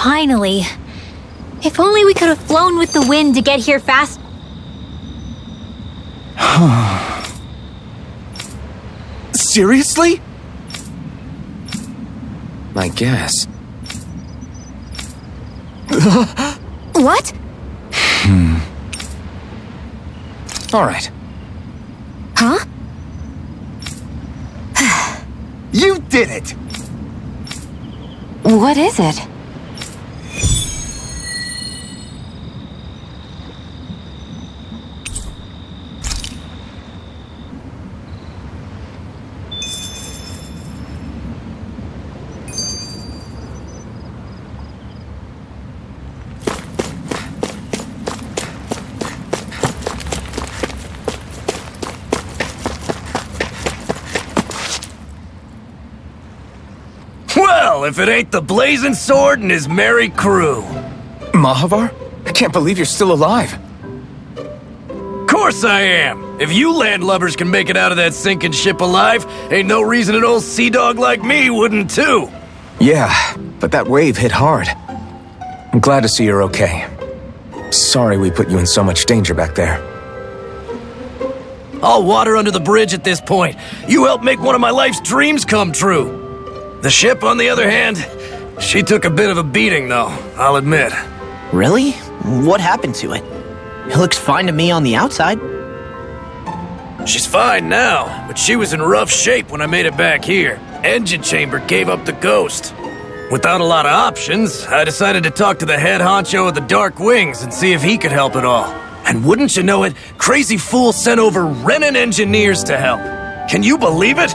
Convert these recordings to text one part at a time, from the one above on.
Finally. If only we could have flown with the wind to get here fast. Seriously? I guess. What? All right. Huh? You did it! What is it? Well, if it ain't the Blazing Sword and his merry crew. Mahavar? I can't believe you're still alive. Course I am. If you landlubbers can make it out of that sinking ship alive, ain't no reason an old sea dog like me wouldn't too. Yeah, but that wave hit hard. I'm glad to see you're okay. Sorry we put you in so much danger back there. All water under the bridge at this point. You helped make one of my life's dreams come true. The ship, on the other hand, she took a bit of a beating, though, I'll admit. Really? What happened to it? It looks fine to me on the outside. She's fine now, but she was in rough shape when I made it back here. Engine chamber gave up the ghost. Without a lot of options, I decided to talk to the head honcho of the Dark Wings and see if he could help at all. And wouldn't you know it, Crazy Fool sent over Renan engineers to help. Can you believe it?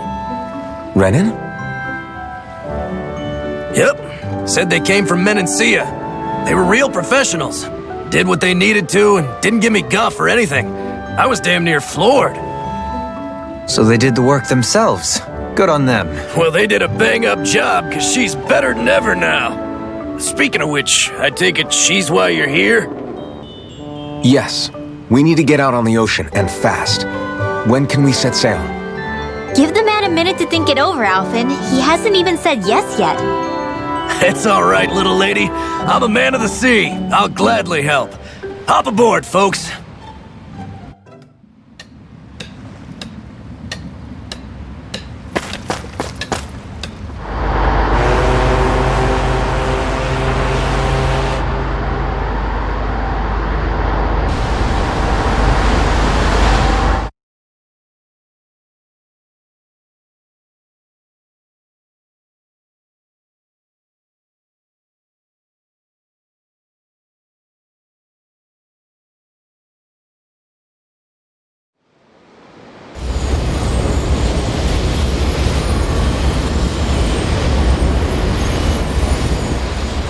Renan? Yep. Said they came from Menancia. They were real professionals. Did what they needed to and didn't give me guff or anything. I was damn near floored. So they did the work themselves. Good on them. Well, they did a bang-up job, because she's better than ever now. Speaking of which, I take it she's why you're here? Yes. We need to get out on the ocean, and fast. When can we set sail? Give the man a minute to think it over, Alphen. He hasn't even said yes yet. It's all right, little lady. I'm a man of the sea. I'll gladly help. Hop aboard, folks.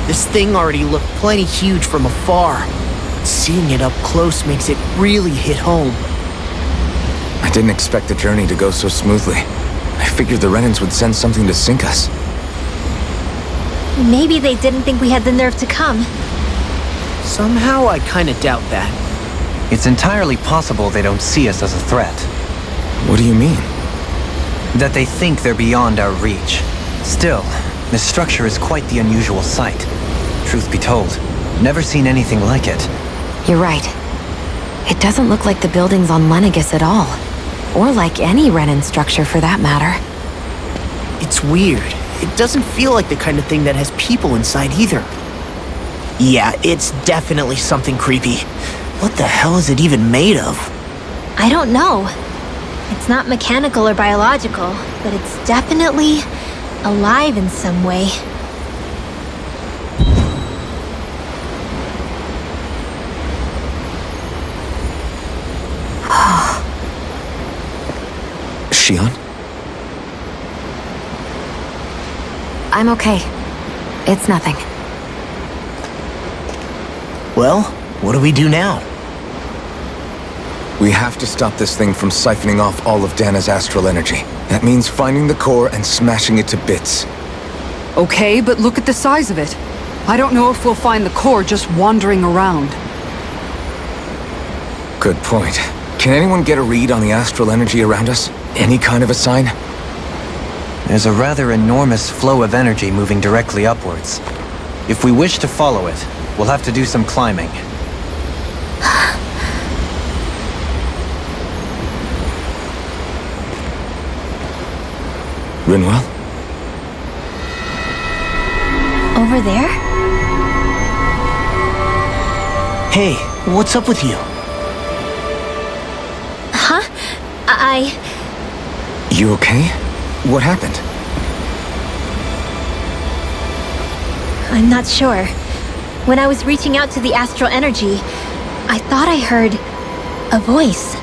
This thing already looked plenty huge from afar. Seeing it up close makes it really hit home. I didn't expect the journey to go so smoothly. I figured the Renans would send something to sink us. Maybe they didn't think we had the nerve to come. Somehow I kinda doubt that. It's entirely possible they don't see us as a threat. What do you mean? That they think they're beyond our reach. Still, this structure is quite the unusual sight. Truth be told, never seen anything like it. You're right. It doesn't look like the buildings on Lenegis at all. Or like any Renan structure for that matter. It's weird. It doesn't feel like the kind of thing that has people inside either. Yeah, it's definitely something creepy. What the hell is it even made of? I don't know. It's not mechanical or biological, but it's definitely alive in some way. Shion? I'm okay. It's nothing. Well, what do we do now? We have to stop this thing from siphoning off all of Dana's astral energy. That means finding the core and smashing it to bits. Okay, but look at the size of it. I don't know if we'll find the core just wandering around. Good point. Can anyone get a read on the astral energy around us? Any kind of a sign? There's a rather enormous flow of energy moving directly upwards. If we wish to follow it, we'll have to do some climbing. Rinwell? Over there? Hey, what's up with you? Huh? You okay? What happened? I'm not sure. When I was reaching out to the astral energy, I thought I heard a voice.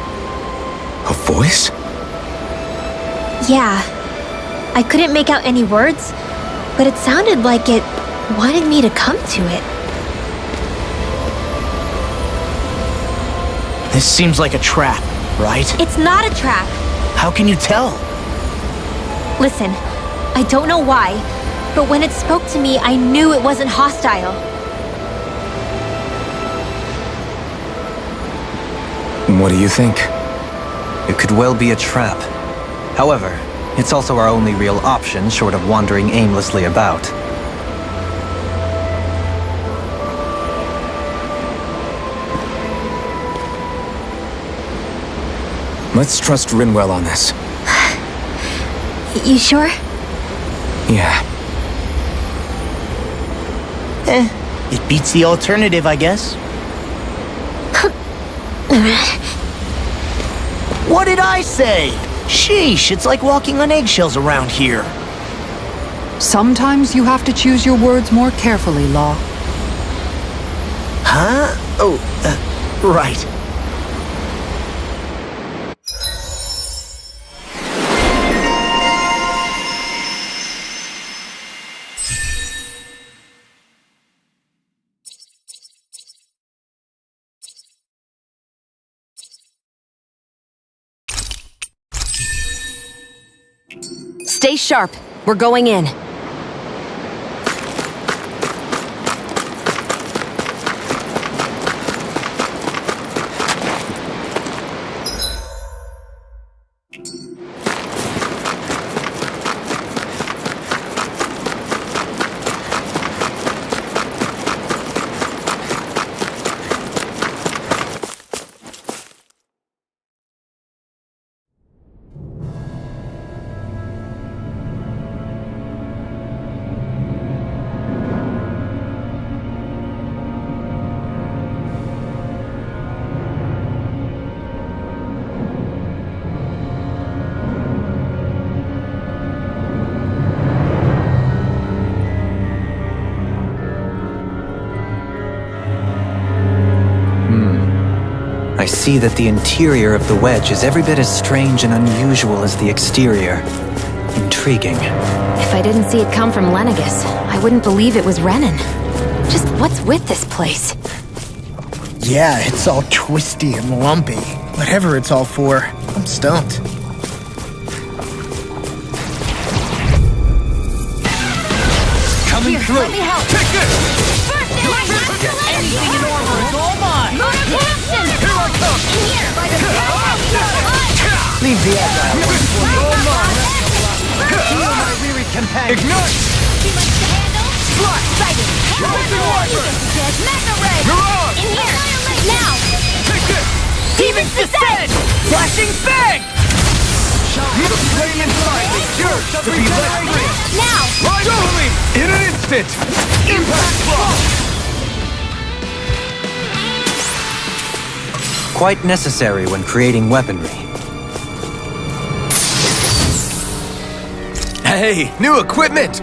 A voice? Yeah. I couldn't make out any words, but it sounded like it wanted me to come to it. This seems like a trap, right? It's not a trap. How can you tell? Listen, I don't know why, but when it spoke to me, I knew it wasn't hostile. What do you think? It could well be a trap. However, it's also our only real option short of wandering aimlessly about. Let's trust Rinwell on this. You sure? Yeah. It beats the alternative, I guess. What did I say? Sheesh, it's like walking on eggshells around here. Sometimes you have to choose your words more carefully, Law. Huh? Oh, right. Stay sharp. We're going in. I see that the interior of the wedge is every bit as strange and unusual as the exterior. Intriguing. If I didn't see it come from Lenegis, I wouldn't believe it was Renan. Just what's with this place? Yeah, it's all twisty and lumpy. Whatever it's all for, I'm stumped. Coming through. Let me help. Take this! Anything in armor is all mine! Here I come! Leave the agile ones for me. All mine! Heal my weary companion. Ignite! Slash! Rising Wyvern! You're on! In here! Now! Take this! Demon's Descent! Flashing Fang! The flame inside is yours to be let free! Now! Rise to me! In an instant! Impact block! Quite necessary when creating weaponry. Hey, new equipment!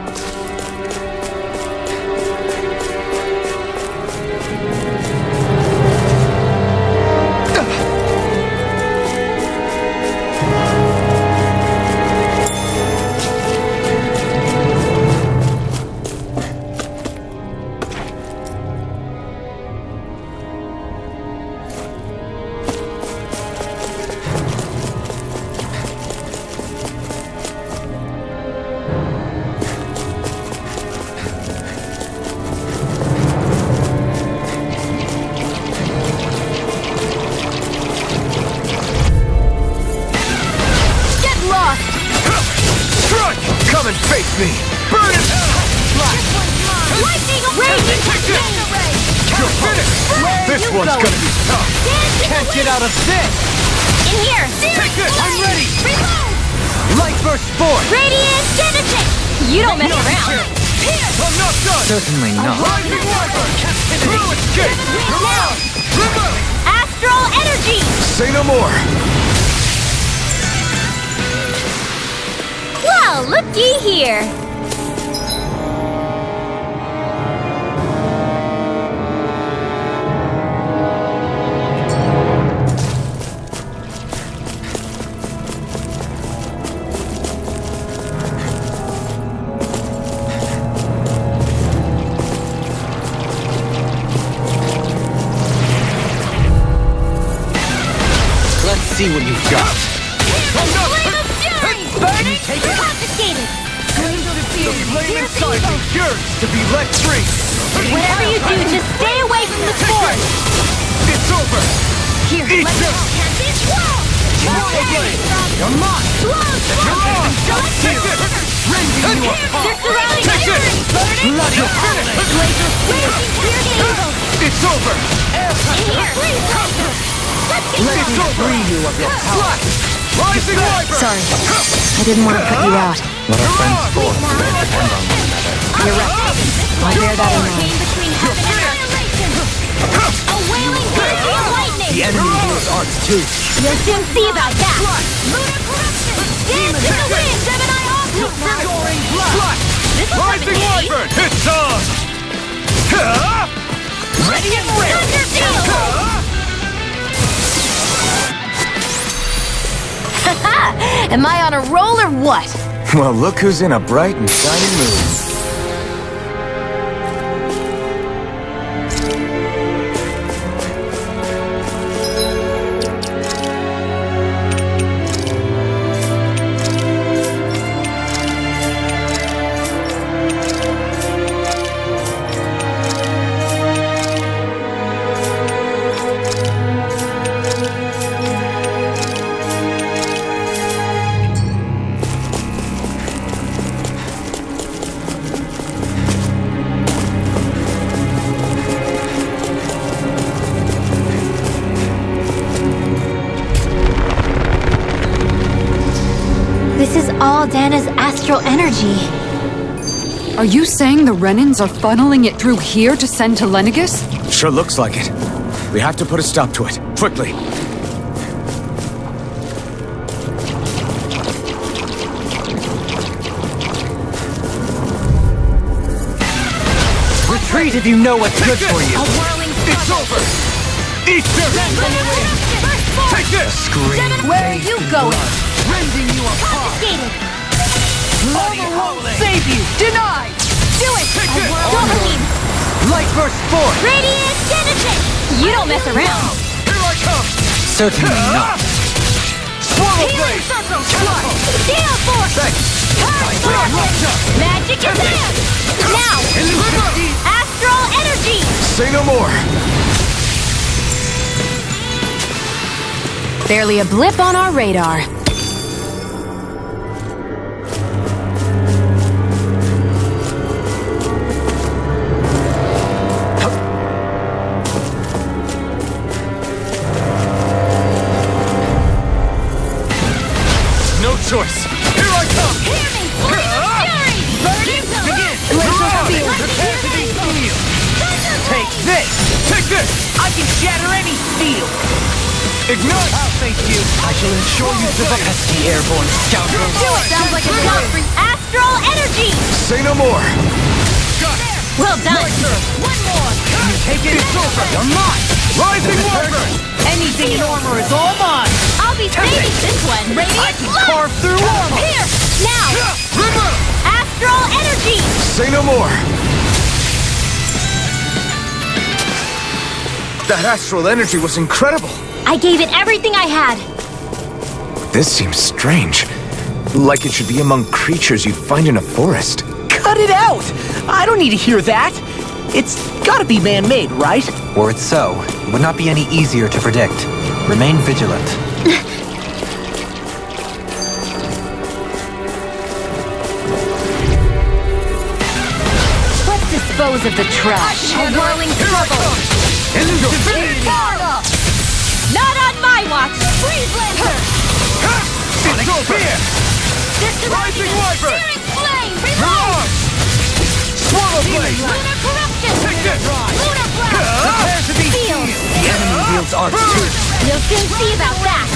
Strike! Come and face me! Burn it! Lightning raging You're finished! This one's gonna be tough! Can't get out of this! In here! Take this! I'm ready! Reload! Light burst forth! Radiant Genesis! You don't mess around! I'm not done! Certainly not. Rising Wyvern! Through escape! You're Now! mine! Remember! Astral Energy! Say no more. Well, looky here! Let's see what you've got. Flame of Fury! Burning! Confiscated! The flame inside me yearns to be let free! Whatever you do, just stay away from the sword! It's over! Here, Eat let me this! catch this! Whoa! You're mine! Blows! Take this! Rending you apart! They're surrounding Take Fury! this! Burning! Bloody finish! Laser raging cascade! It's over! In here! Freeze laser! Let's get It's over! you of your power. Rising Wyvern! Sorry. I didn't want to put you out. What are friends for? Depend on one another. You're right. I'll bear that in mind. Between heaven and annihilation! A wailing energy of lightning! The enemy hears arts too. You'll soon see about that! Lunar corruption! Dance in the wind! Gemini offbeat now! Soaring blood! This will come Rising in handy! Wyvern! It's on! Ready and ready! Thunder Haha! Am I on a roll or what? Well, look who's in a bright and shiny mood. This is all Dana's astral energy. Are you saying the Renans are funneling it through here to send to Lenegus? Sure looks like it. We have to put a stop to it. Quickly. Retreat if you know what's good for you. A whirling It's over! Eat this! Take this! Gemini, where are you going? Rending you apart! Confiscated! Overwhelming! Save you! Denied! Do it! Take this! Dopamine! Light burst forth! Radiant Genesis! You don't mess around! Here I come! Certainly not. Swallow Healing blade! circle! Steel force! Thanks! Turn force! Magic is there! Now! Astral energy! Say no more. Barely a blip on our radar. No choice! Here I come! Hear me! Flame of fury! Burning Begin! Laser Prepare field! to be steel! Take this! Take this! I can shatter any steel! Ignite! I'll face you! I shall ensure you survive. Pesky airborne scoundrel! Do it! Sounds like a job for astral energy! Say no more. Well done! One more! You take it! It's over! You're mine! Rising Wyvern! Anything in armor is all mine! I'll be saving this one! I Radiant can light! carve through armor! Here! Now! Remember! Astral energy! Say no more. That astral energy was incredible. I gave it everything I had! This seems strange. Like it should be among creatures you'd find in a forest. Cut it out! I don't need to hear that! It's gotta be man-made, right? Were it so, it would not be any easier to predict. Remain vigilant. dispose of the trash. A whirling trouble. Elusive! Not on my watch! Freeze Lancer! It's over! Rising Wyvern! Searing Flame! Mirage! Swallow Blade! Lunar Corruption! Take this! Lunar Blast! Prepare to be Field! The enemy wields arts too. You'll soon see about that!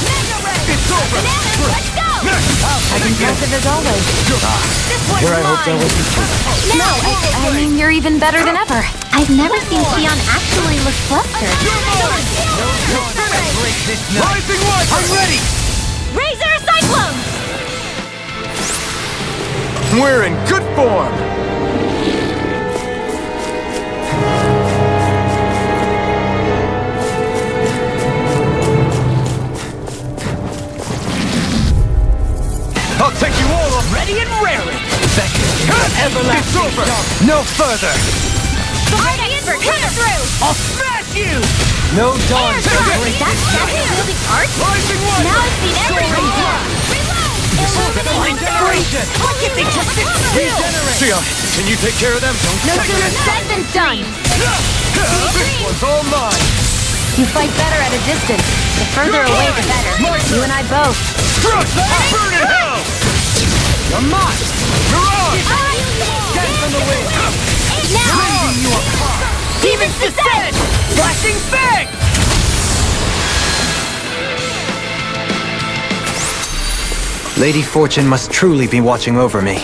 Mega Ray! It's over! Bananas, let's go! As impressive as always. This one's Here, I hope that mine! was the truth. No, I mean, you're even better than ever. I've never seen Xion actually look flustered. Break this night. Rising Wyvern! I'm ready! Razor Cyclone! We're in good form! I'll take you all on! Ready and raring! It's over! No further. Radiant Come through! I'll smash you! No dawn Air shall Strike! break That's this night. wielding art? Rising Wyvern! Now I've seen everything! Reload! Regeneration! Why can't they just sit still? Xion, can you take care of them? No sooner said than done! This one's all mine! You fight better at a distance. The further away, the better. You and I both. Crush! Burn in hell! You're mine! Mirage! Death from the wind! Now! Rending you apart! Demon's Descent! Flashing Fang! Lady Fortune must truly be watching over me.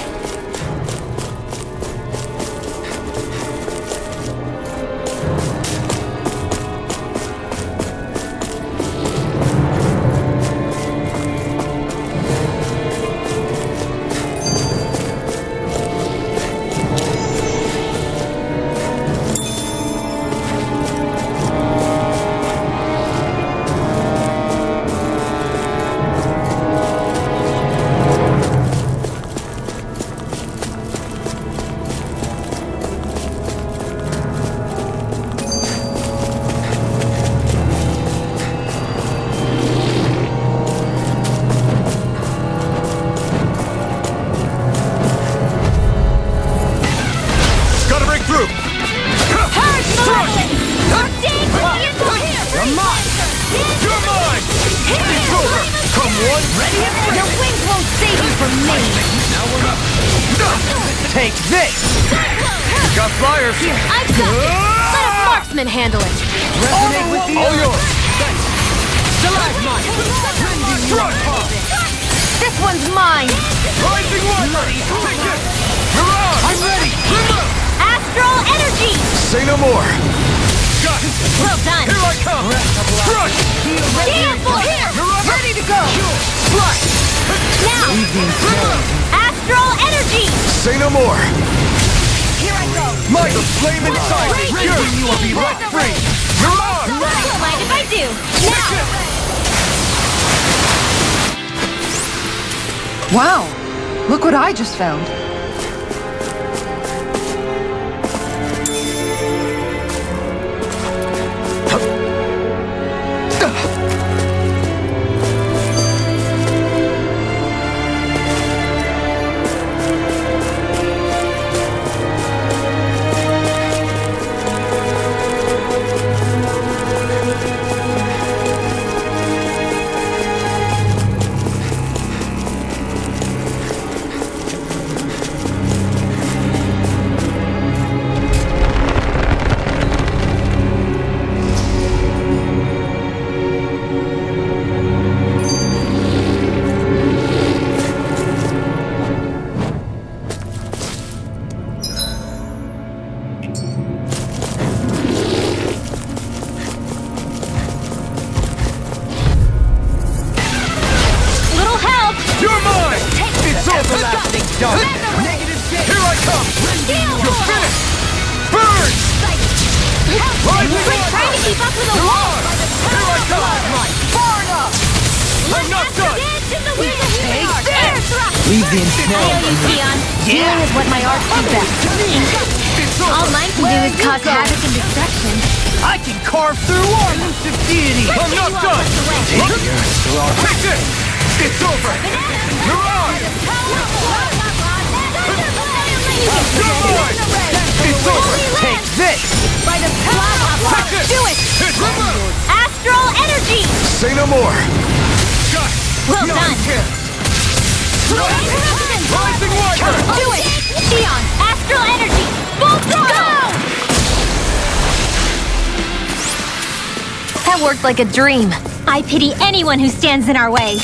Gotta break through! Purge Malevolence! Dig You're mine! You're mine! It's over! Come one, ready and Your wings won't save you from me! take this! Got flyers! I've got this! Let a marksman handle it! Resonate with the all yours! Stalagmite! Rending you apart! This one's mine! Rising Wyvern! Take this! Mirage! I'm ready! Astral Energy! Say no more! Got it! Well done! Here I come! Crush! Beautiful! Here! Ready to go! Flash! Now! Astral Energy! Say no more! Here I go! Might the flame inside me! Yours! You will be left free! Mirage! Don't mind if I do! Now! Wow! Look what I just found. Little help! You're mine! It's Everlasting dark. Here I come! You're finished! Burn! Rising Quit trying to keep up with the wall! Here I come! Far enough! I'm not done! Air thrust! Leave the I ensnared. owe you, Xion. Healing is what my art do best. It's over! All mine can do is cause havoc and destruction. I can carve through armor! Elusive deity! I'm not done! Take this! It's over! Mirage! You're mine! It's no more! Well done. Rising Wyvern! Do it! Sion, Astral Energy, full throttle! Go! That worked like a dream. I pity anyone who stands in our way.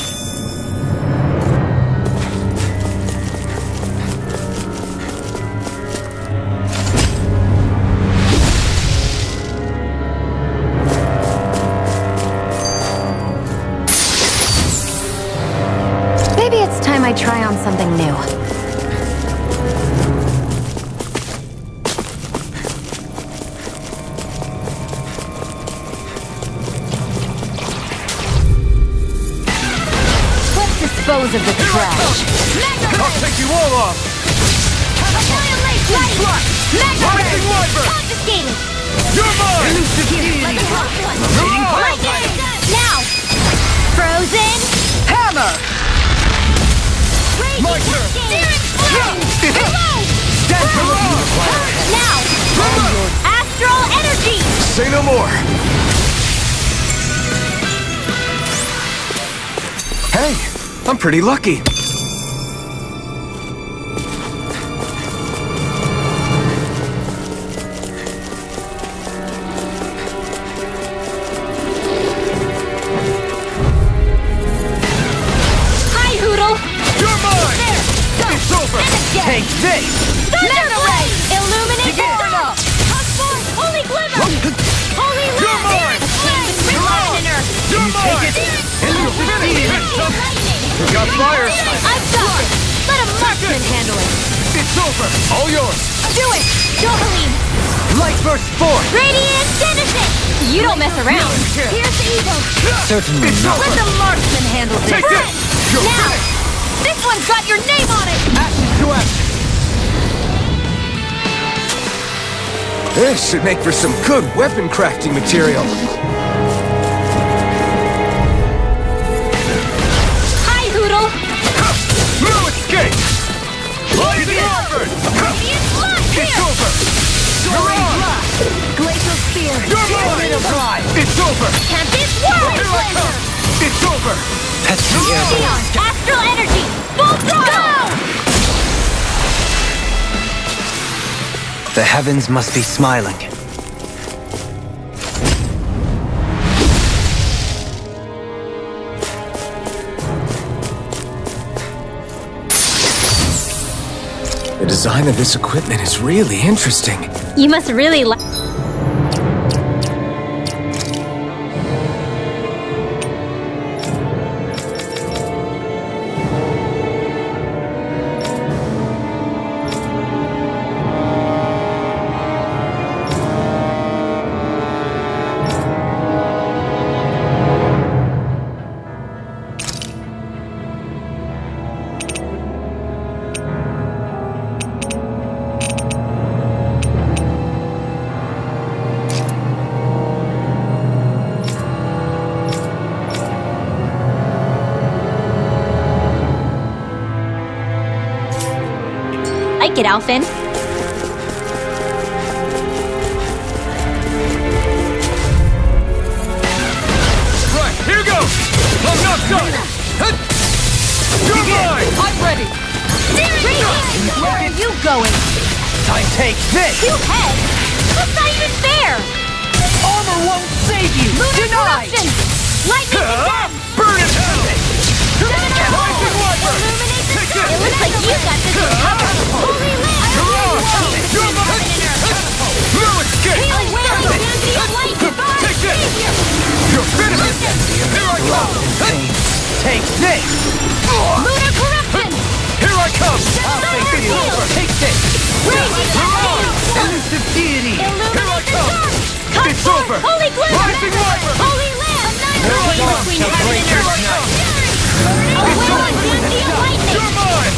Maybe it's time I try on something new. Let's dispose of the trash. I'll take you all off! Rising Wyvern! Confiscated! You're mine! Like a hot one. Lightning! Now! Frozen! Hammer! My turn! Now! Astral Energy! Say no more! Hey, I'm pretty lucky. Hi, Hoodle! You're mine! There! Go! It's over! Take this! Thunder Ray! Illuminate the Begin! dark! Hug forth! Holy Glimmer! Holy You're Land! mine! Lightning! You're mine! You got fire! I've got it! Let a marksman handle it! It's over! All yours! Do it! Dohaline! Light burst forth! Radiant Genesis! You don't mess around! Here's evil! Certainly not. Let the marksman handle this! Take this! You're Now! finished! This one's got your name on it! Ashes to ashes! This should make for some good weapon crafting material. Hi, Hoodle! No escape! Rising Wyvern! Radiant Blast! It's over! You're on! Glacial Spear! You're mine! It's over! Tempest Whirl! Here I come! It's over! That's the air. Sion! Astral Energy! Full throttle! The heavens must be smiling. The design of this equipment is really interesting. You must really like... Like it, Alphen. Right, here goes! I'm not done! You're mine! I'm ready! Where are you going? I take this! You head! That's not even fair! Armor won't save you! Lunar Denied! Corruption! Lightning Condemn! Burn in hell! Rising Wyvern! Illuminate the Take sun! this! It looks like you got this one covered! Holy Land! You're mine! No escape! Healing Wailing Champion Lightning! Take this! You're finished! Here I come! Take this! Lunar Corruption! Here I come! Thunder Field! Take this! Raging Cascade! Elusive deity! Illuminate the dark! Cut It's forth! over! Holy Glimmer! Rising Wyvern! Holy Land! Annihilate Here I between come! heaven and Here I earth! come! Wailing Champion Lightning! You're mine!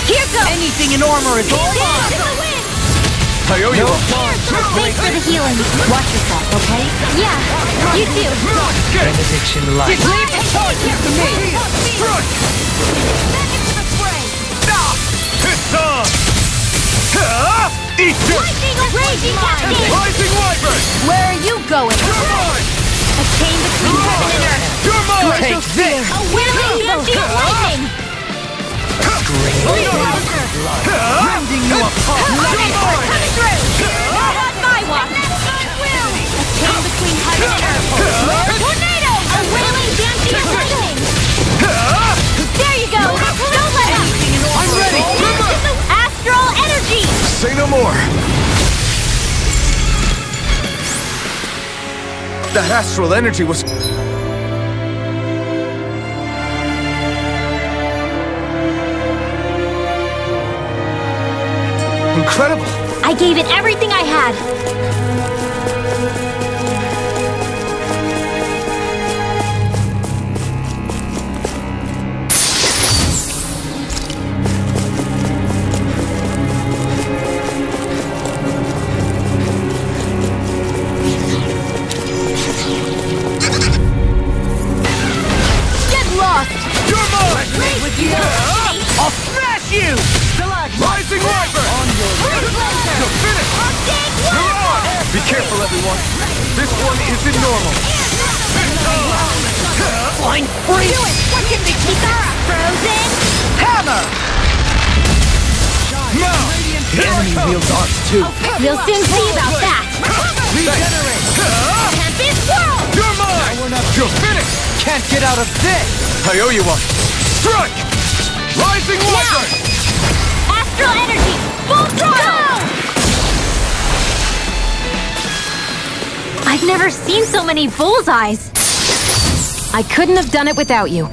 Here goes! Anything in armor is all Dance mine! in the wind! I owe you. Thanks for the healing. Watch yourself, okay? Yeah, you too. No escape! Benediction light. Leave the charges to me! Strike! Back into the fray! It's on! Eat this! Lightning Raging Cascade! Rising Wyvern! Where are you going? You're mine! A chain between heaven and earth. You're mine! Take this! A whirling banshee of lightning! Rending you apart! Coming through! Not on my watch! A chain between heaven and earth. Tornado! A whirling banshee of lightning! There you go! Don't let up! I'm ready! Astral energy! Say no more! That astral energy was... incredible! I gave it everything I had. Get lost! You're mine! With you! I'll smash you! Rising Wyvern! On your You're finished! You're on! Be careful, everyone. This one isn't normal. Flying free! Do it! What can they keep us? Frozen? Hammer! Now! The enemy wields arts too. We'll soon see about that! Regenerate! Tempest Whirl! You're mine! You're finished! Can't get out of this! I owe you one. Strike! Rising Wyvern! Astral energy! Full throttle! I've never seen so many bullseyes! I couldn't have done it without you.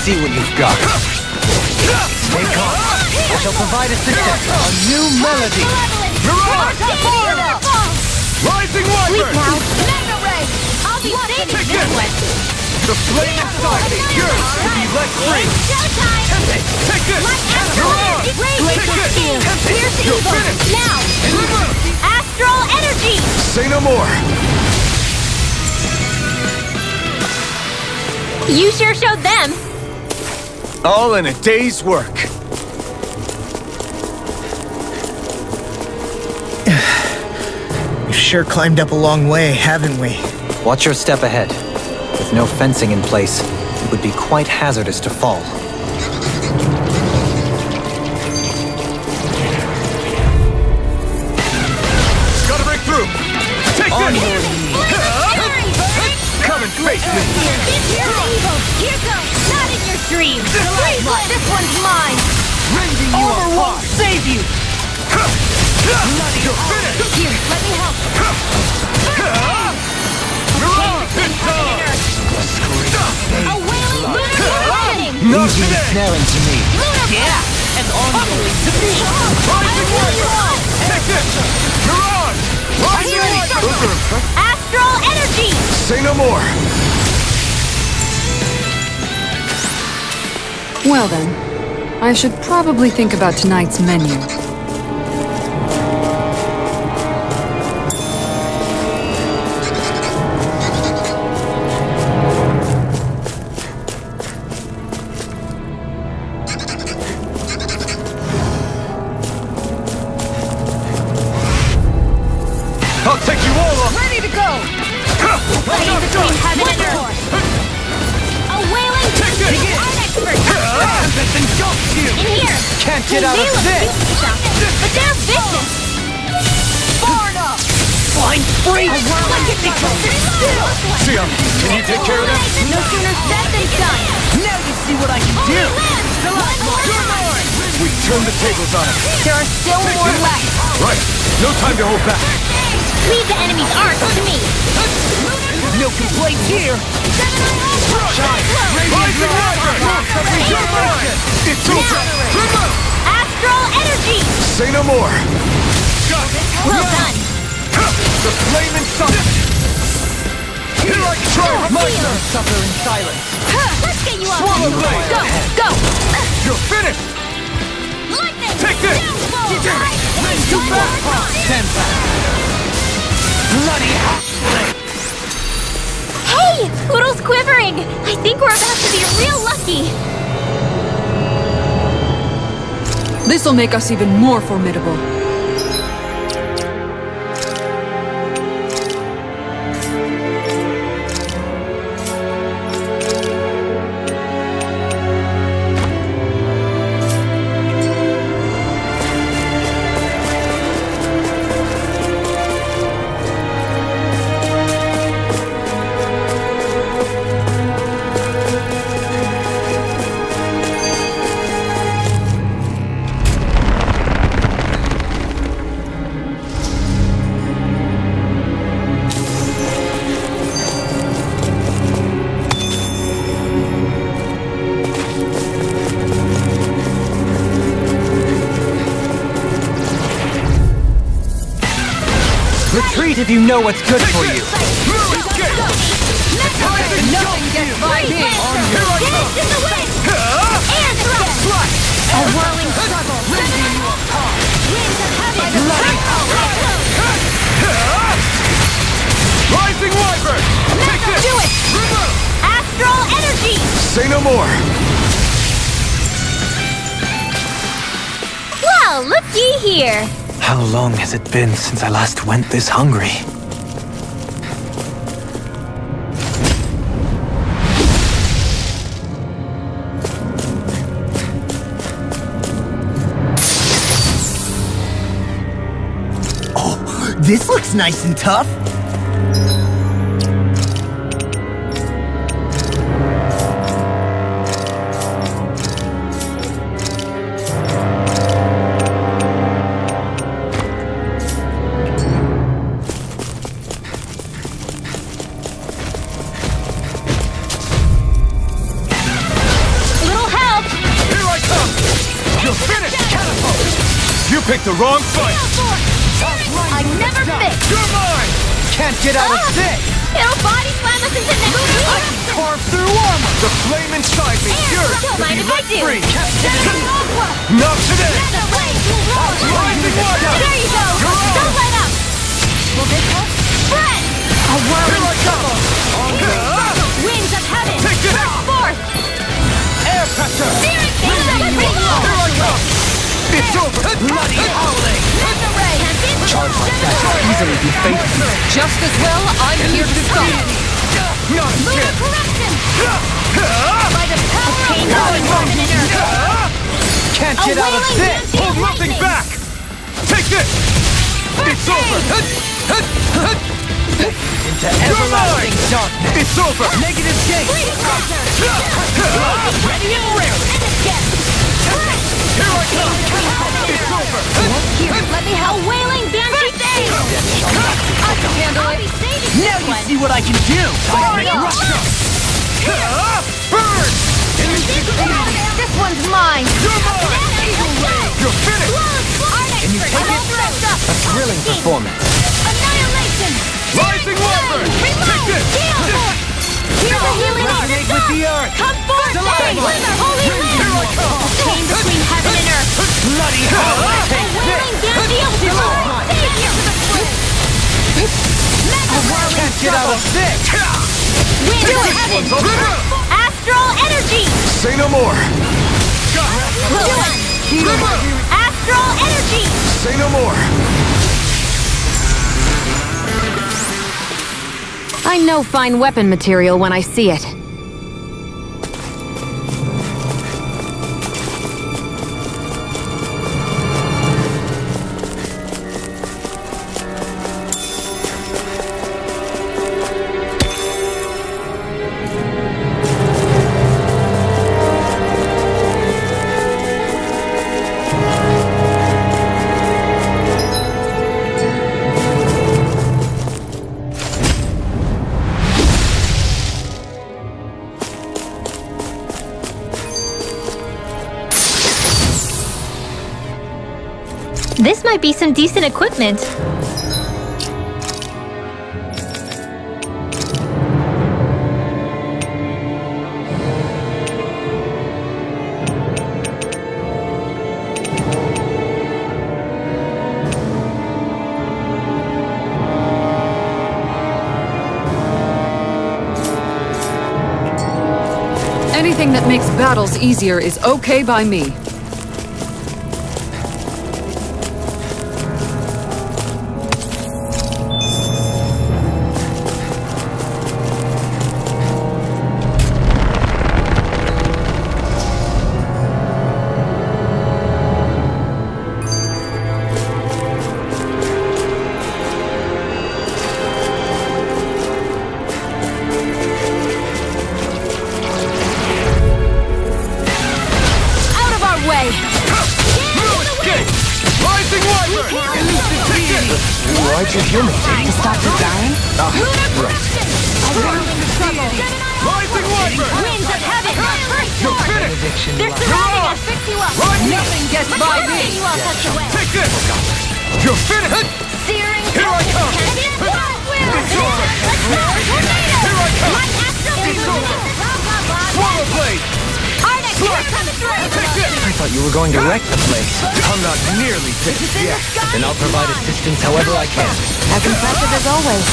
See what you've got. Stay calm. I shall provide assistance. A new melody. Rising Sleep Wyvern! now! Mega Ray! I'll be saving Take this this! one! The flame inside is yours to be let free! Showtime! Take this! Like You're astral on! energy! Take Glacial this! Steel! Pierce You're evil! finished! Now! Astral energy! Say no more. You sure showed them! All in a day's work. We've sure climbed up a long way, haven't we? Watch your step ahead. With no fencing in place, it would be quite hazardous to fall. Gotta break through! Take this! Come and face me! Here goes! Not in your dreams! This one's mine! Rending you apart! Save you! You're finished! Here, let me help! You're on! It's time! A wailing lunar lightning! Not today! Snaring to me. Yeah! And onward to me! Rising Wyvern! Take this! You're on! Rising Wyvern! Astral energy! Say no more. Well then, I should probably think about tonight's menu. I'll take you all on! Ready to go! Flame between heaven and earth! A wailing Take this! an expert! Tempest engulfs In here! Can't get out They of look this! stuff, but they're vicious! Far enough! Fine freak! Look at me still! Sion, can you take care of them? No sooner said than done! Now you see what I can do! One more! We turn the tables on him. There are still more left! Right. No time to hold back. Leave the enemy's arc to me! No complaints here! Rising Wyvern! It's over! Astral energy! Say no more! Well done! The flaming sun! Here I try my turn! Suffer in silence. Let's get you off Swallow this. blade. Go! Go! You're finished! Lightning! Take this! Too fast! Stand back. Bloody hot blade. Hey! Poodle's quivering! I think we're about to be real lucky! This'll make us even more formidable. Retreat if you know what's good for you. Nothing gets by me! Dance in the wind! Air thrust! A whirling struggle! Winds of heaven! Rising Wyvern! Take this! Do it! Astral energy! Say no more! Well, looky here! How long has it been since I last went this hungry? Oh, this looks nice and tough. Little help! Here I come! You're finished! Catapult! You picked the wrong fight! I never fix! You're mine! Can't get out of this! It'll body slam us into next week! I can carve through armor! The flame inside me yearns to Mind be if I let do? free! Aqua! Not today! Rising Wyvern! There you go! You're on! Don't let up! Will this help? Spread! A Here whirling I come! winds of heaven! Take this! Forth! Air pressure! Searing things of Here I come! It's over! Bloody howling! Charge like that can easily be fatal. Just as well, I'm here to stop. Not Lunar yet! corruption! By the power of God and heaven and earth! Can't A get out of wailing this! dancing Hold nothing lightning! back! Take this! It's over! Into everlasting darkness. It's over! Negative gate. Ready and rare! Here I come! It's over! Here, let me help! A wailing banshee thing! I can handle it! Now you see what I can do. Burn! This one's mine! You're mine! You're finished! Can you take it? A thrilling performance. Annihilation! Rising Wyvern! Take this! Here's a healing Resonate with the earth! Come forth! Hey, holy Here I come! chain between heaven and earth! Bloody hell! A whirling banshee of blood! Can't get out of this! Wind of heaven! Astral energy! Say no more! Astral energy! Say no more! I know fine weapon material when I see it. might be some decent equipment. Anything that makes battles easier is okay by me. Why'd you heal me? To stop her dying? Ah, right. Rising Wyvern! Winds of heaven! First You're sword! finished! They're surrounding us! Fix you up! Nothing gets by me! You all touch away! Take this! You're finished! Searing Here I come! Canadian Wild Will! It's over! Let's go! Tornado! Here I come! Light Astral It's over! Swallow Blade! Ardex, you're coming through! Take this! I thought you were going to wreck the place. I'm not nearly finished yet. Then I'll provide assistance however I can. As impressive as always.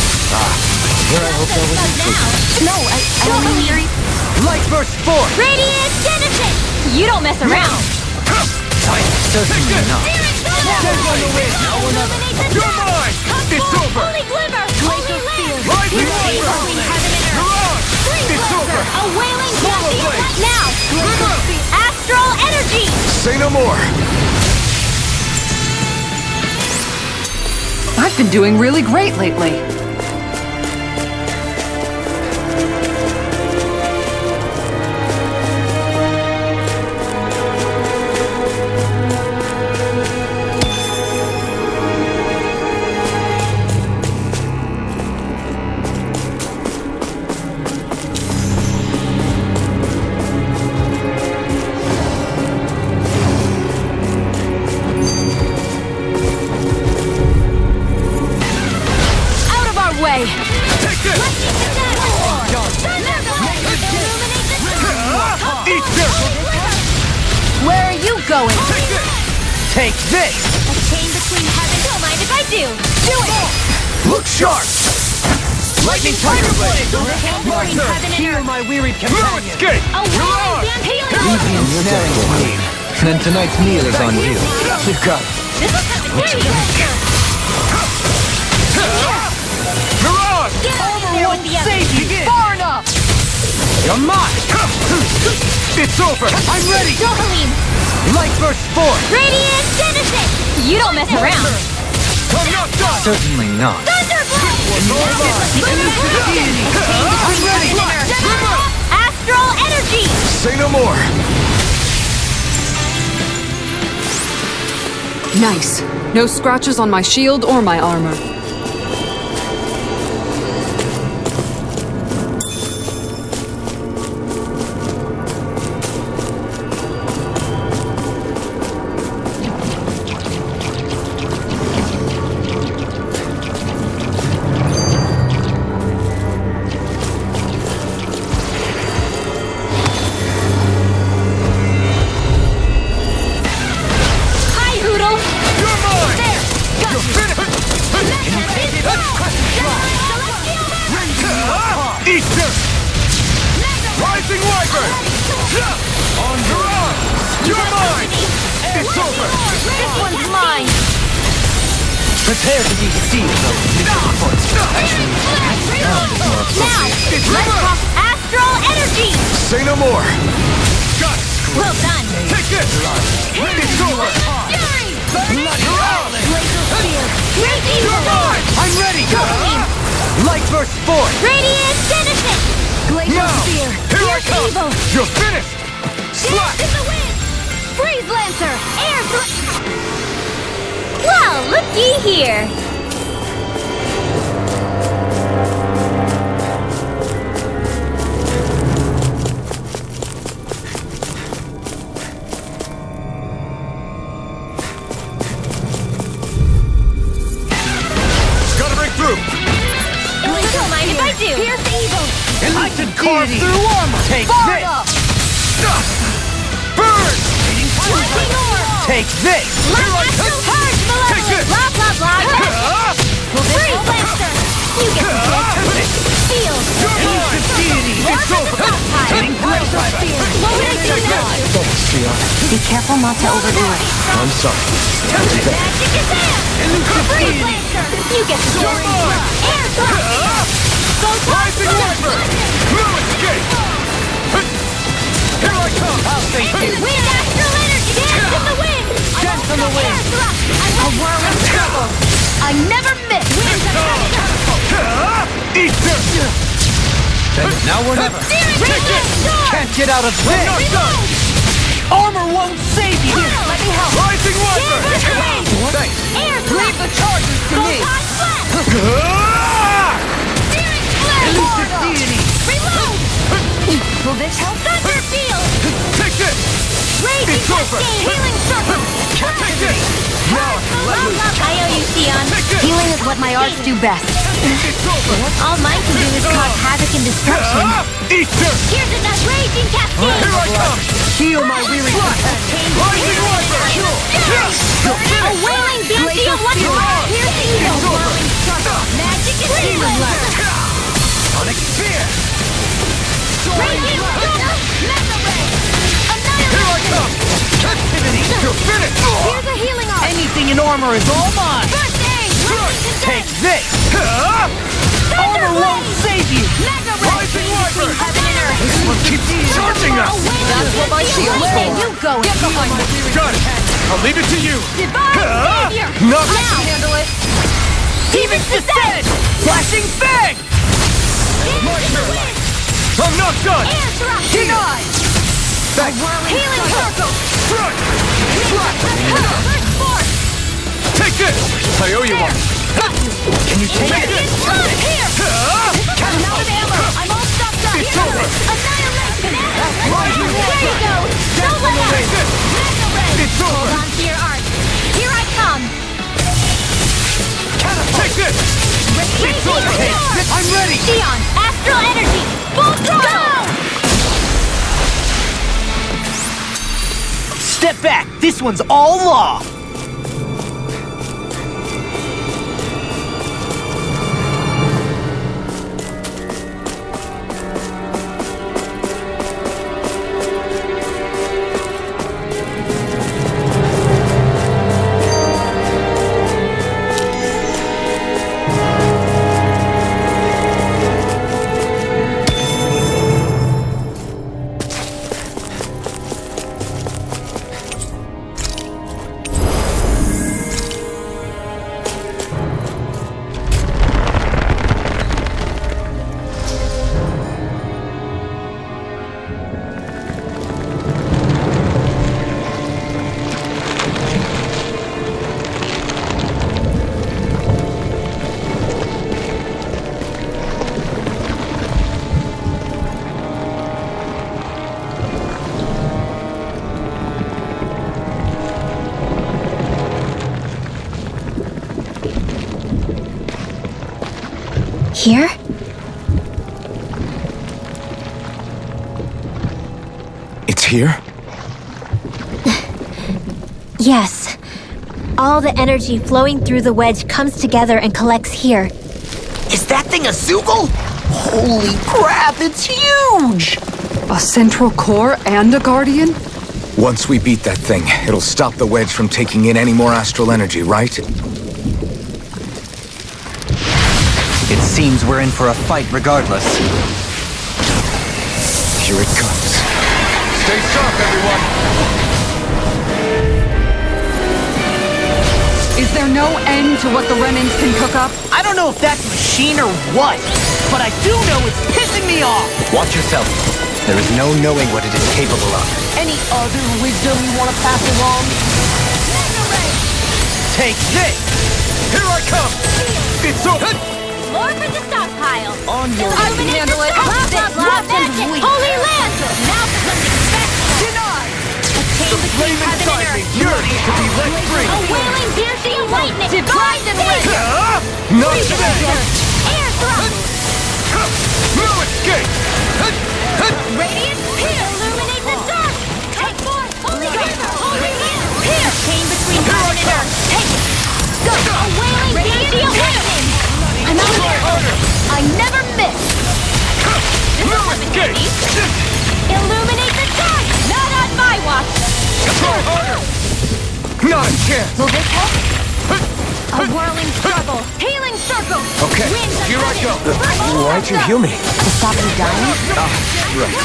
Here I hope there was No, I don't mean you're... Light Burst 4! Radiant Genesis! You don't mess around! Certainly not. You're mine! It's over! Holy Glimmer! Holy Land! Rising Between Wyvern! heaven and You're earth! on! Freeze It's Lancer! over! A wailing Swallow blast Blade! now! Astral Energy! Say no more. I've been doing really great lately. Out of our way! Take this! Eat this! Where are you going? Take this! Take this! A chain between heaven. Don't mind if I do. Do it! Look sharp! Lightning Tiger Blade! Chain between heaven and Heal earth. my wearied No companion. escape! A You're wailing on! Van Halen! Easy and snaring me. Then tonight's meal is on you. You got it. This will come in handy, Lancer. You're on! Get out of there with the others. Far enough! You're mine! It's over! I'm ready! Dohalim! Light Burst 4! Radiant Genesis! You don't mess around! I'm not done! Certainly not. Thunderblade! I'm ready! Astral Energy! Say no more. Nice. No scratches on my shield or my armor. Hi, Hoodle! You're mine! There! Got You're you! finished! Eat this! Rising Wyvern! On your arm! You're mine! It's over! This one's mine! Prepare to be sealed of Now, It's let's reversed! talk Astral Energy! Say no more. Got it! Well done! Take this! It's over! Fury! You're on! Raging You're Storm! mine! I'm ready! Light Burst 4! Radiant Genesis! Glacial Now! Spear! Here I Fierce come! Evil! You're finished! Slap! In the wind! Freeze Lancer! Air Well, looky here! Carve through armor! Take this! Burn! Lightning orb! Take this! Astral Purge, Take this! Blah, blah, blah. Free Blaster! You get the gist. Feel. Elusive deity! It's over! Hitting Blade Driver! What would I do now? Be careful not to overdo it. I'm sorry. Magic Kazam! Free Blaster! You get the gist. Air Thrust! Rising Viper! Blue escape! Here I come! I'll save you! Wind Astral Energy! Dance in the wind! Dance in the wind! Air Thrust! A whirling trouble! I never miss! Winds of heaven! Ether! Now or never. Take it! Can't get out of this! Armor won't save you! Let me help! Rising Viper! Thanks! Air Leave the charges to me! Steering Flare! Elusive deity! Reload! Will this help? Thunder Field! Take this! Raging It's over. Cascade! Healing Circle! Take this! Now I can let loose! I owe you, Theon. Take this! Healing is what my arts do best. It's over! All mine can do is cause havoc and destruction. Ether! Here's another Raging Cascade! Here I come! Heal my weary Rising Viper! A wailing Banshee of Electric! Piercing It's Field! over! Magic and Demon Sonic Spear! Raging Storm! Mega Ray! Here I come! Captivity! You're finished! Here's a healing arm! Anything in armor is all mine! First aid! Take this! Armor won't save you! Mega Ray! Rising Viper! Heaven and earth! This one keeps charging us! That's what my shield is! You go and heal my weary Got it! I'll leave it to you! Divine Savior! Knock Now! Handle it! Demon's Descent! Flashing Fang! My turn! I'm not done! Air Thrust! Denied! Thanks! Healing Circle! Front! First Force! Take this! I owe you one! Can you take it? Here! I'm out of ammo! I'm all stopped up! It's over! Annihilation! There you go! Don't let Take out! this! Mega Ray! It's over! Hold on to your art! Here I come! Take this! It's over! I'm ready! Theon! Astral Energy! Full throttle! Step back! This one's all law! Here? It's here? Yes. All the energy flowing through the wedge comes together and collects here. Is that thing a Zoogle? Holy crap, it's huge! A central core and a guardian? Once we beat that thing, it'll stop the wedge from taking in any more astral energy, right? It seems we're in for a fight regardless. Here it comes. Stay sharp, everyone! Is there no end to what the Renans can cook up? I don't know if that's machine or what, but I do know it's pissing me off! Watch yourself. There is no knowing what it is capable of. Any other wisdom you want to pass along? Take this! Here I come! It's over! More for the stockpile! On your I can handle it. Blah, blah, blah, magic! Holy Lance! Now for something special! Denied! Attain The flame between heaven inside and me earth! yearns to be let free! A wailing Banshee of lightning! Divide and Savior! Not today! Air thrust! No escape! chance! Will this help? A whirling struggle. Healing circle. Okay, Winds of here I heaven. go. Purple Why'd you heal me? To stop me dying? Right.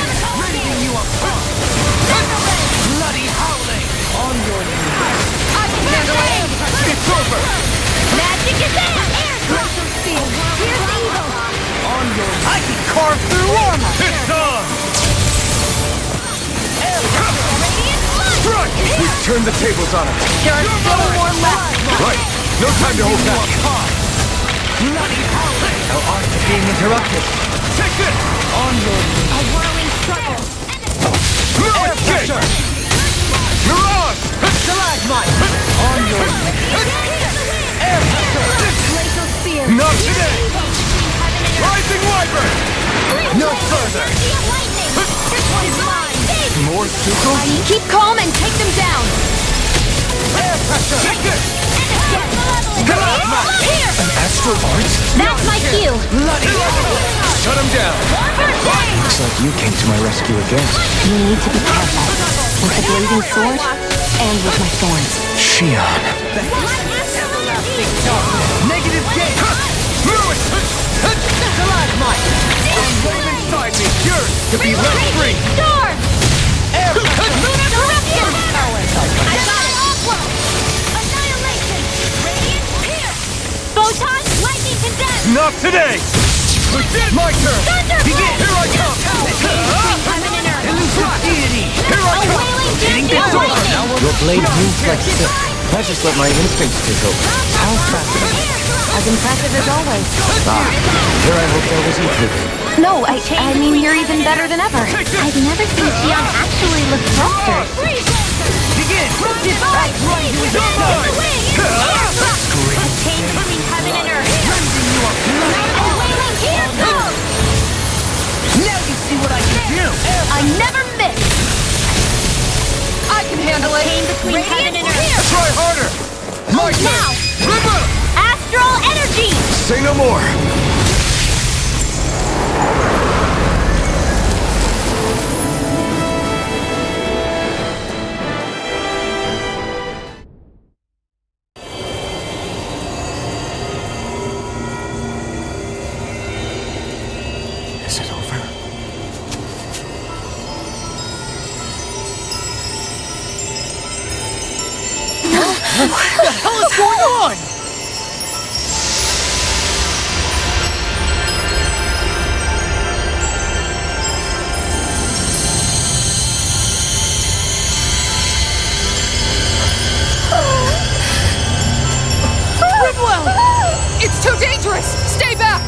Bloody howling! On your knees! I can handle it. It's over! Magic is in. Air glacial steel. Here's evil. On your knees! I can carve through armor! It's on! Radiant blood. Strike! We've turned the tables on him. There's still more left. Right. No time to hold back. Bloody howling! Our art is being interrupted. Take this! On your knees! A whirling struggle. Air pressure! Mirage! Stalagmite! On your knees! Air pressure! Glacial spear. Not today! Heaven and earth. Rising Wyvern! No further! Energy of lightning. This one's mine. More Zuko? Keep calm and take them down. Air pressure! Take this! Stalagmite. Here. Astral Arts? That's my cue. Bloody howling! Shut him down. Looks like you came to my rescue again. You need to be careful. With the blazing sword and with my thorns. Shion. Negative gate! Fluid! Stalagmite! Flame inside me! Yours to be let free! Storm. Air pressure! Lunar corruption. I got it. Aqua. Annihilation. Radiant pierce. Photon. Lightning condensed. Not today! My turn! Thunder Begin! blade. Here I come! Heaven and earth. Elusive deity! Here I A come! wailing Hitting dancing this over! lightning. Your blade moves like silk. I just let my instincts take over. How fascinating. As impressive as always. Here I hoped I was included. No, I mean you're even better than ever. I've never seen Shion actually look flustered. Begin! Divine Right to his Bend the side! wing. A chain between heaven and earth. A wailing here goes. Now you see what I can do! I never miss. I can handle it. Chain between heaven and earth. Try harder! My turn! Now. River! Astral energy. Say no more. Is it over? What the hell is going on? Rimwell! It's too dangerous! Stay back!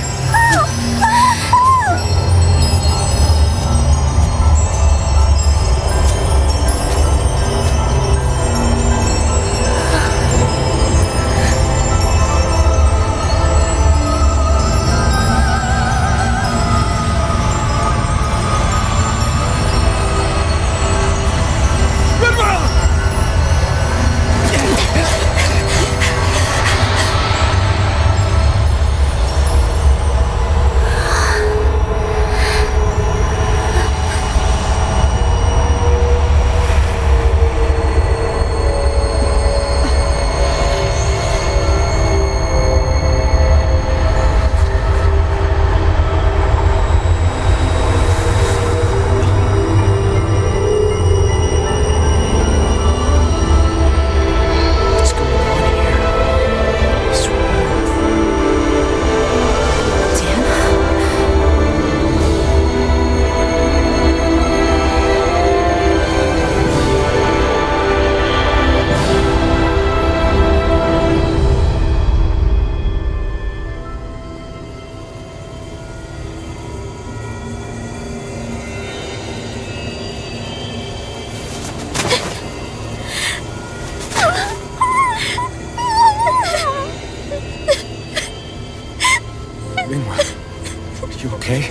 You okay?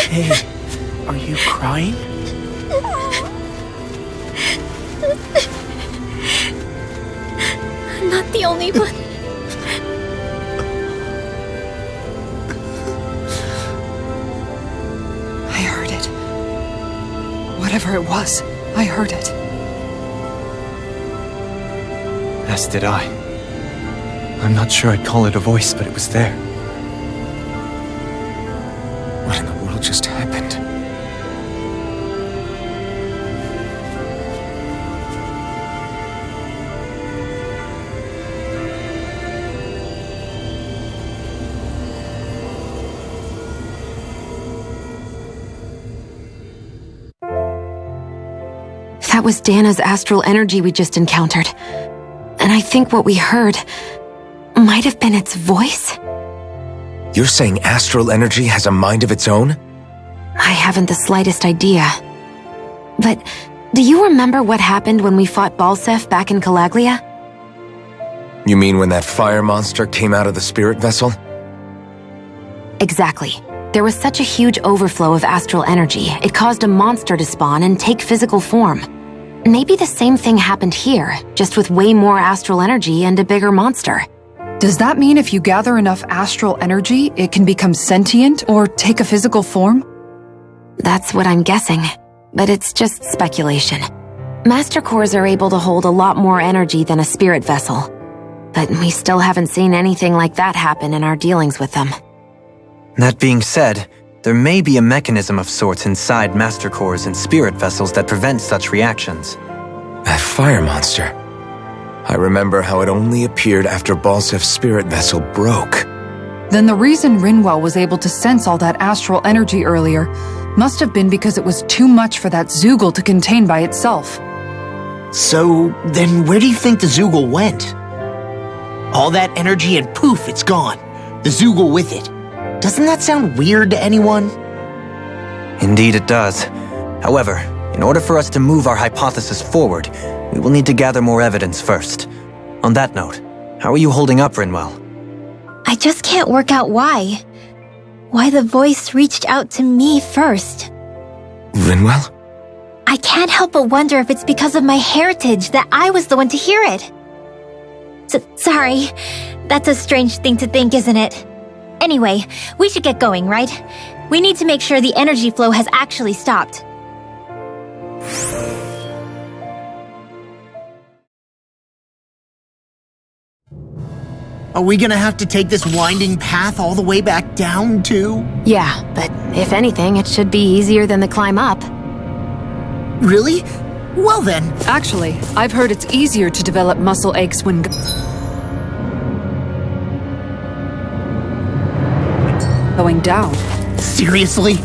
Hey, are you crying? I'm not the only one. I heard it. Whatever it was, I heard it. As did I. I'm not sure I'd call it a voice, but it was there. What in the world just happened? That was Dana's astral energy we just encountered. And I think what we heard might have been its voice? You're saying astral energy has a mind of its own? I haven't the slightest idea. But do you remember what happened when we fought Balseph back in Calaglia? You mean when that fire monster came out of the spirit vessel? Exactly. There was such a huge overflow of astral energy, it caused a monster to spawn and take physical form. Maybe the same thing happened here, just with way more astral energy and a bigger monster. Does that mean if you gather enough astral energy, it can become sentient or take a physical form? That's what I'm guessing, but it's just speculation. Master cores are able to hold a lot more energy than a spirit vessel, but we still haven't seen anything like that happen in our dealings with them. That being said, there may be a mechanism of sorts inside Master Cores and spirit vessels that prevent such reactions. That fire monster. I remember how it only appeared after Balsef's spirit vessel broke. Then the reason Rinwell was able to sense all that astral energy earlier must have been because it was too much for that Zoogle to contain by itself. So, then where do you think the Zoogle went? All that energy and poof, it's gone. The Zoogle with it. Doesn't that sound weird to anyone? Indeed it does. However, in order for us to move our hypothesis forward, we will need to gather more evidence first. On that note, how are you holding up, Rinwell? I just can't work out why. Why the voice reached out to me first. Rinwell? I can't help but wonder if it's because of my heritage that I was the one to hear it. Sorry. That's a strange thing to think, isn't it? Anyway, we should get going, right? We need to make sure the energy flow has actually stopped. Are we gonna have to take this winding path all the way back down, too? Yeah, but if anything, it should be easier than the climb up. Really? Well then. Actually, I've heard it's easier to develop muscle aches when going down. Seriously?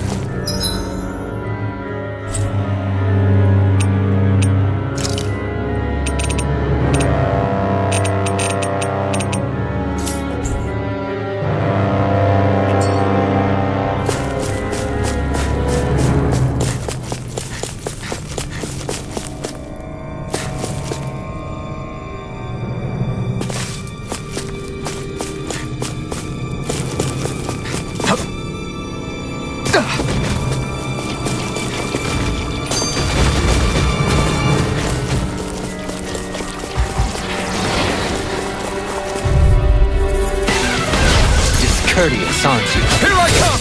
Discourteous, aren't you? Here I come!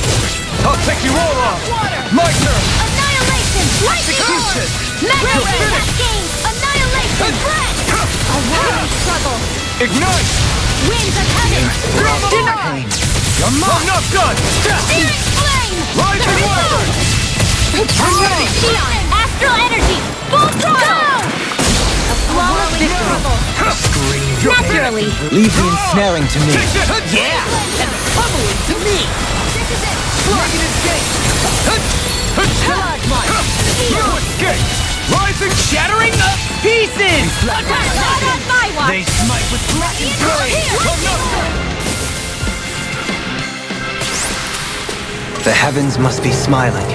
I'll take you all on! My turn! Annihilation! Lightning Execution! Magic Cascade! Annihilation! A wild struggle! Ignite! Winds of heaven! Dinner! You're not done! Searing flame! Rising water! I'm ready! Xeon! Astral energy! Full throttle! A flawless struggle! Naturally! Leave the ensnaring to me. Yeah! And the pummeling to me! Dragon escape! You escape! Rising, shattering the pieces! Attack on my watch! They smite with blackened blade! The heavens must be smiling.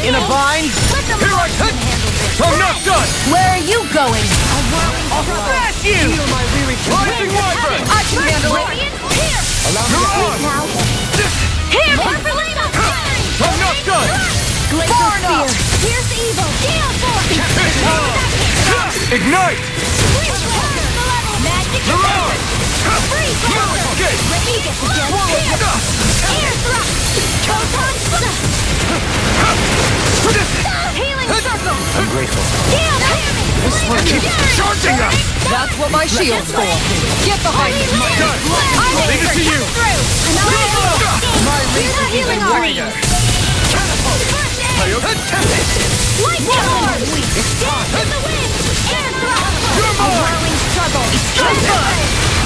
In a bind. Let them Here I handle come. this. I'm not done. Where are you going? A whirling I'll smash you. Feel my weary Rising Wyvern. I can handle it. Here. You're on. Now. Here, Morpholino. I'm not done. Glacial Spear. Here's evil. Gale Force. Ignite. Magic You're on. Freeze. Okay. Aegis again. Air thrust. Photon blast. Healing circle. I'm grateful. Gale damage. This one keeps charging us. That's what my shield's for. Get behind me. Done. Leave it to you. Here's a healing arm. Light arm. Dance in the wind. Air thrust. A whirling struggle.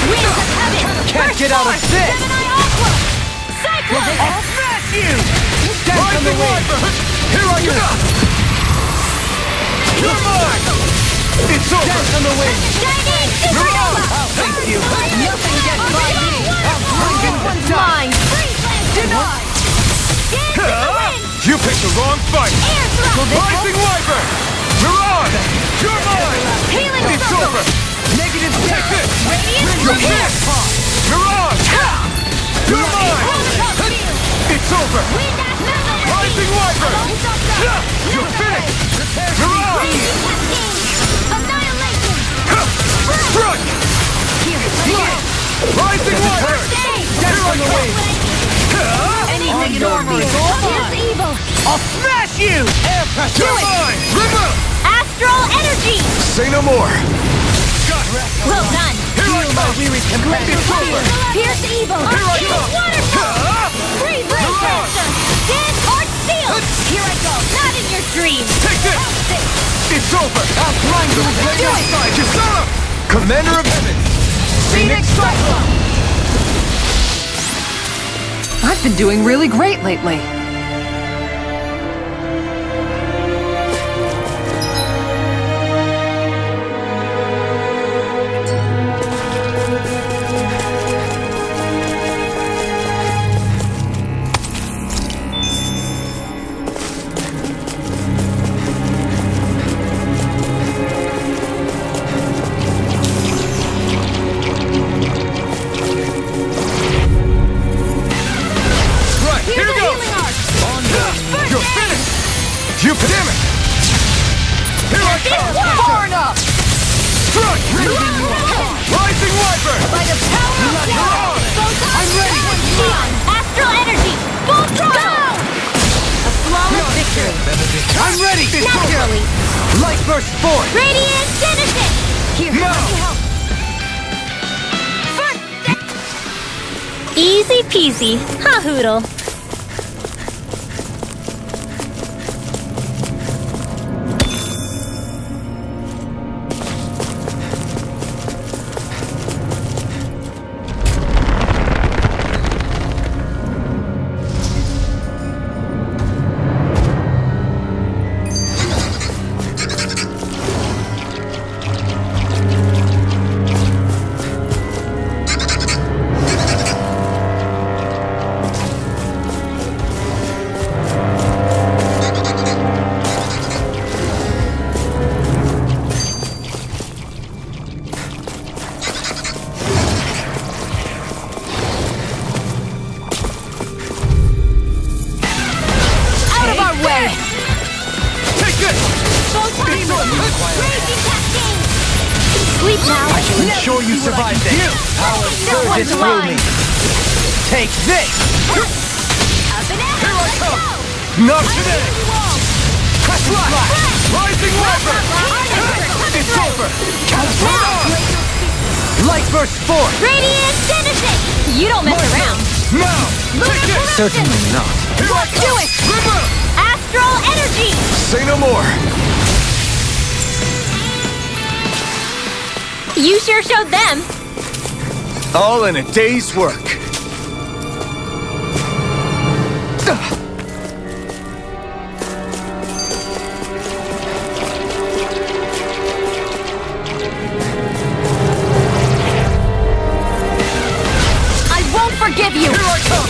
Winds of heaven. Can't get out of this. Gemini Aqua. Cyclone. I'll smash you. Rising Wyvern. Here I go. You're mine. It's over. Dance on the wind. Shining You're on. Supernova. Thank you. Nothing gets by me. One's Mine. Denied. Dance in the wind. You picked the wrong fight. Air thrust. Rising Wyvern. You're on. You're mine. Healing It's circle. over. Negative take this. Radiant You're blast. You're on. You're mine. Protocol field. It's over. Wind ash missile. Rising Wyvern. You're finished. You're on. Raging cascade. Annihilation. Strike. Here, let go. Rising Wyvern. Stay. Here I go. Anything normal is all Here's evil. I'll smash you. Air pressure. You're mine. Remove. Astral energy. Say no more. Well done. Here I go. It's over. Pierce evil. Here I Use come. waterfall. Freeze blade caster. Dance art field. Here I go. Not in your dreams. Take this. It's over. I'll blind you with radio side. Kisara. Commander of Heaven. Phoenix Cyclone. I've been doing really great lately. Right. Here Here's a goes. healing art. You're finished. You damn it. Here I come. Far enough! Strike. Rising Wyvern. By the power of You're on. I'm ready. Neon. Astral energy. Full throttle. A flawless victory. I'm ready. It's over. Naturally. Light burst forth. Radiant Genesis. Here, No. let me help. Easy peasy. Ha hoodle. Out of our way. Take this. Raging cascade. Sleep now. I can ensure you survive this. Power No one's surges through me. mine. Take this. Up and out. Here I Let's come. go. Not today. Rising Wyvern. It's over. Light burst forth. Radiant Genesis. You don't mess around. Now. Take this. Certainly not. Here I Do come. it. Remove. Astral energy. Say no more. You sure showed them. All in a day's work. I won't forgive you. Here I come.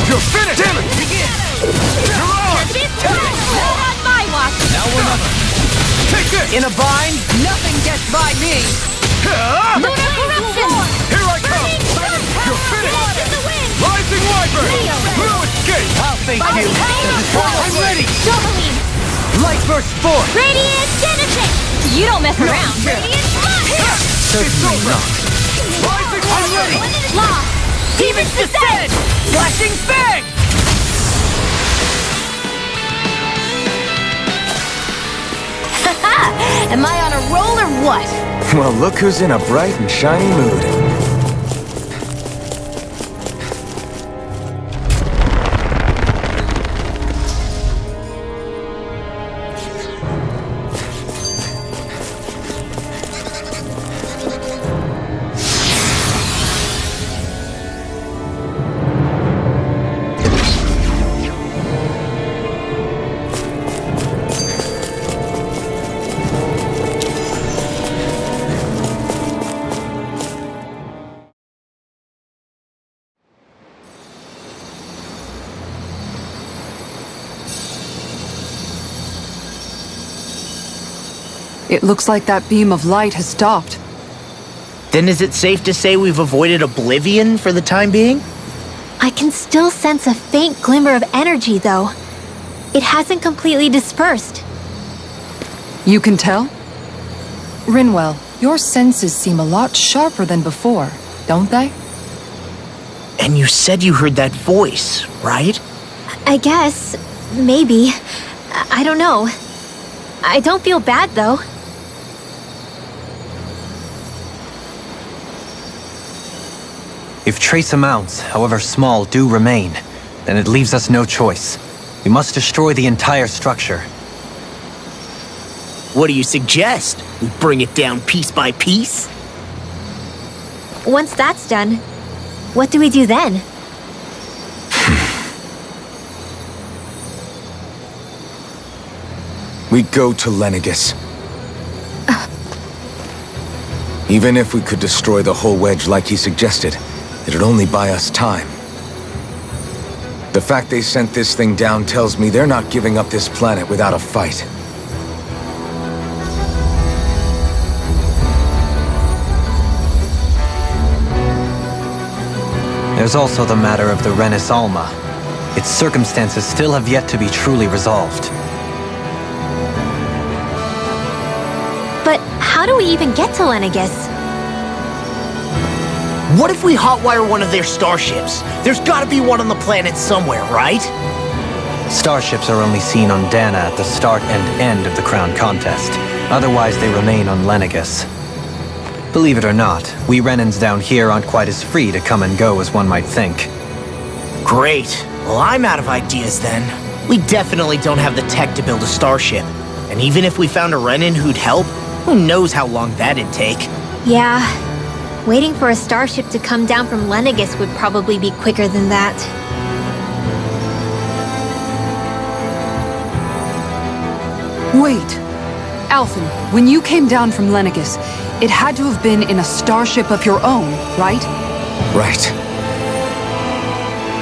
You're finished. Damn it. You're on. This Now or never. Take this! In a bind, nothing gets by me. Lunar corruption! Here I come! You're finished! In the wind! Rising Wyvern! No escape! I'll face you. I'm ready! Shoveling! Light burst forth. Radiant Genesis! You don't mess around. Radiant Flash! Certainly not. Rising I'm ready. Lost! Demon's descent. Flashing fang. Am I on a roll or what? Well, look who's in a bright and shiny mood. It looks like that beam of light has stopped. Then is it safe to say we've avoided oblivion for the time being? I can still sense a faint glimmer of energy, though. It hasn't completely dispersed. You can tell? Rinwell, your senses seem a lot sharper than before, don't they? And you said you heard that voice, right? I guess. Maybe. I don't know. I don't feel bad, though. If trace amounts, however small, do remain, then it leaves us no choice. We must destroy the entire structure. What do you suggest? We bring it down piece by piece? Once that's done, what do we do then? We go to Lenegis. Even if we could destroy the whole wedge like he suggested, it'd only buy us time. The fact they sent this thing down tells me they're not giving up this planet without a fight. There's also the matter of the Renis Alma. Its circumstances still have yet to be truly resolved. But how do we even get to Lenegis? What if we hotwire one of their starships? There's gotta be one on the planet somewhere, right? Starships are only seen on Dana at the start and end of the Crown Contest. Otherwise, they remain on Lenegis. Believe it or not, we Renans down here aren't quite as free to come and go as one might think. Great. Well, I'm out of ideas then. We definitely don't have the tech to build a starship. And even if we found a Renan who'd help, who knows how long that'd take. Yeah. Waiting for a starship to come down from Lenegis would probably be quicker than that. Wait. Alphen, when you came down from Lenegis, it had to have been in a starship of your own, right? Right.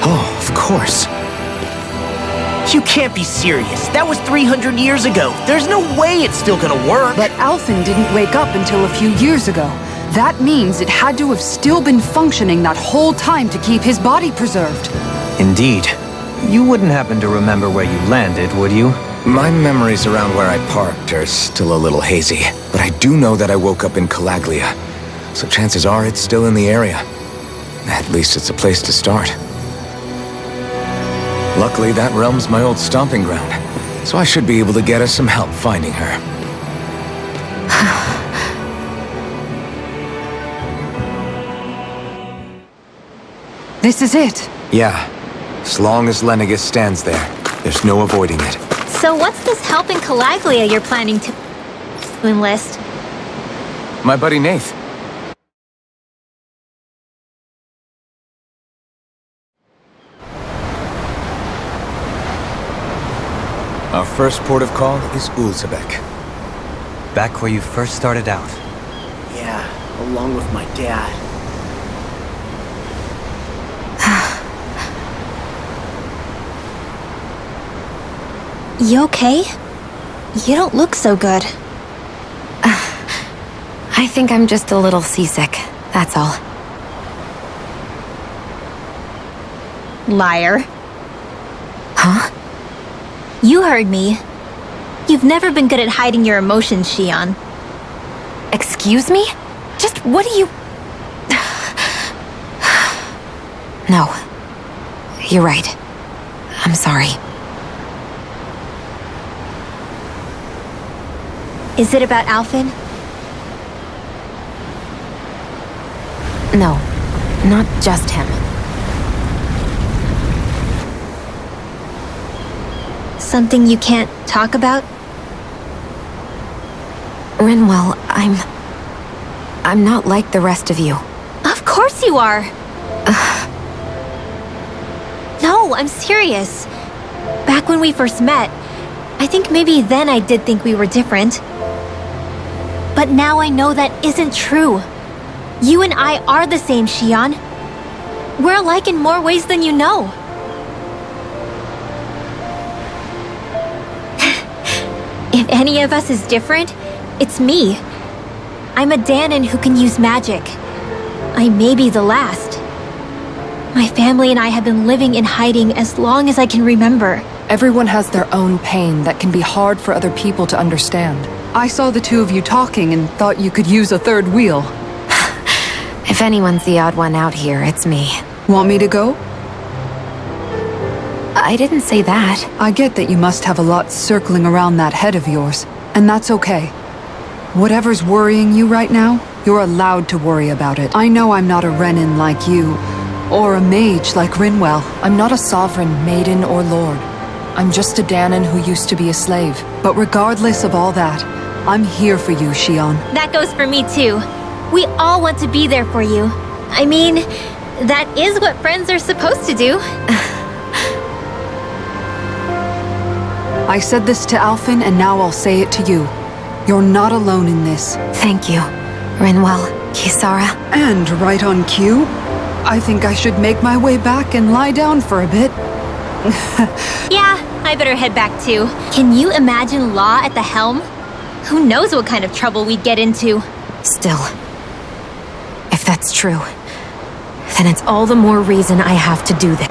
Oh, of course. You can't be serious. That was 300 years ago. There's no way it's still gonna work. But Alphen didn't wake up until a few years ago. That means it had to have still been functioning that whole time to keep his body preserved. Indeed. You wouldn't happen to remember where you landed, would you? My memories around where I parked are still a little hazy, but I do know that I woke up in Calaglia, so chances are it's still in the area. At least it's a place to start. Luckily, that realm's my old stomping ground, so I should be able to get us some help finding her. This is it. Yeah, as long as Lenegis stands there, there's no avoiding it. So what's this help in Calaglia you're planning to enlist? My buddy Nath. Our first port of call is Ulzebek. Back where you first started out. Yeah, along with my dad. You okay? You don't look so good. I think I'm just a little seasick, that's all. Liar. Huh? You heard me. You've never been good at hiding your emotions, Shion. Excuse me? Just what do you... No. You're right. I'm sorry. Is it about Alphen? No. Not just him. Something you can't talk about? Rinwell, I'm not like the rest of you. Of course you are! No, I'm serious. Back when we first met, I think maybe then I did think we were different. But now I know that isn't true. You and I are the same, Shion. We're alike in more ways than you know. If any of us is different, it's me. I'm a Danon who can use magic. I may be the last. My family and I have been living in hiding as long as I can remember. Everyone has their own pain that can be hard for other people to understand. I saw the two of you talking and thought you could use a third wheel. If anyone's the odd one out here, it's me. Want me to go? I didn't say that. I get that you must have a lot circling around that head of yours, and that's okay. Whatever's worrying you right now, you're allowed to worry about it. I know I'm not a Renin like you, or a mage like Rinwell. I'm not a sovereign, maiden, or lord. I'm just a Danon who used to be a slave. But regardless of all that, I'm here for you, Shion. That goes for me too. We all want to be there for you. I mean, that is what friends are supposed to do. I said this to Alphen, and now I'll say it to you. You're not alone in this. Thank you, Rinwell, Kisara. And right on cue, I think I should make my way back and lie down for a bit. Yeah, I better head back too. Can you imagine Law at the helm? Who knows what kind of trouble we'd get into? Still, if that's true, then it's all the more reason I have to do this.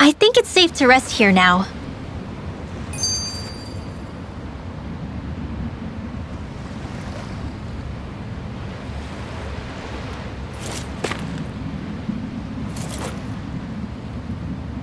I think it's safe to rest here now.